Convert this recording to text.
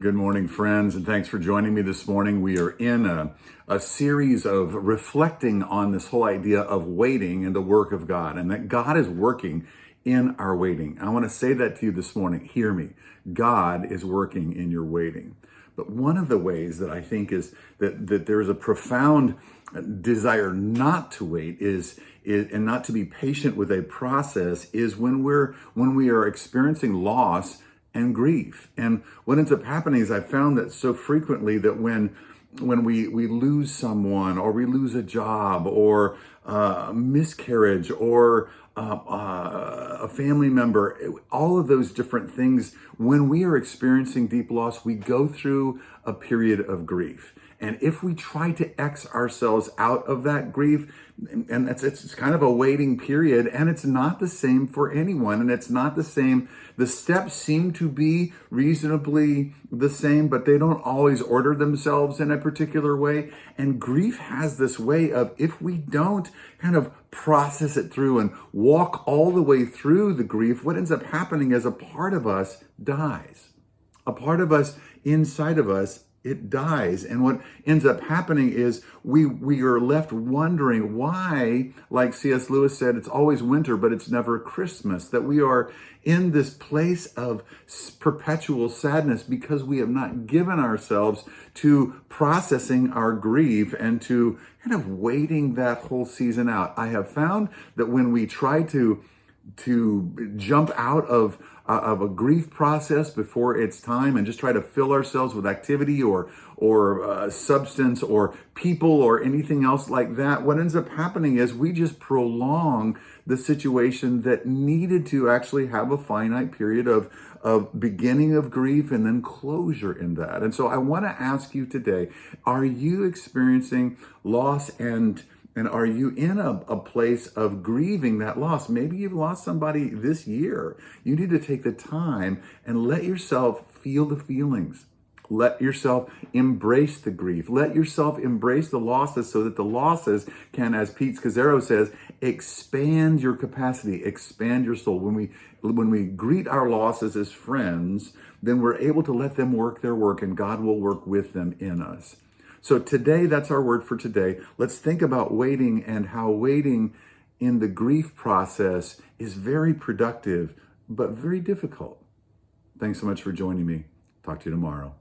Good morning, friends, and thanks for joining me this morning. We are in a series of reflecting on this whole idea of waiting and the work of God, and that God is working in our waiting. I want to say that to you this morning. Hear me. God is working in your waiting. But one of the ways that I think is that there's a profound desire not to wait is and not to be patient with a process is when we are experiencing loss and grief. And what ends up happening is I found that so frequently that when we lose someone, or we lose a job, or miscarriage, or a family member, all of those different things, when we are experiencing deep loss, we go through a period of grief. And if we try to X ourselves out of that grief, and it's kind of a waiting period, and it's not the same for anyone, and it's not the same. The steps seem to be reasonably the same, but they don't always order themselves in a particular way. And grief has this way of, if we don't kind of process it through and walk all the way through the grief, what ends up happening is a part of us dies. A part of us inside of us, it dies. And what ends up happening is we are left wondering why, like C.S. Lewis said, it's always winter, but it's never Christmas. That we are in this place of perpetual sadness because we have not given ourselves to processing our grief and to kind of waiting that whole season out. I have found that when we try to jump out of a grief process before it's time and just try to fill ourselves with activity or substance or people or anything else like that, what ends up happening is we just prolong the situation that needed to actually have a finite period of beginning of grief and then closure in that. And so I want to ask you today, are you experiencing loss and are you in a place of grieving that loss? Maybe you've lost somebody this year. You need to take the time and let yourself feel the feelings. Let yourself embrace the grief. Let yourself embrace the losses so that the losses can, as Pete Scazzero says, expand your capacity, expand your soul. When we greet our losses as friends, then we're able to let them work their work, and God will work with them in us. So today, that's our word for today. Let's think about waiting and how waiting in the grief process is very productive, but very difficult. Thanks so much for joining me. Talk to you tomorrow.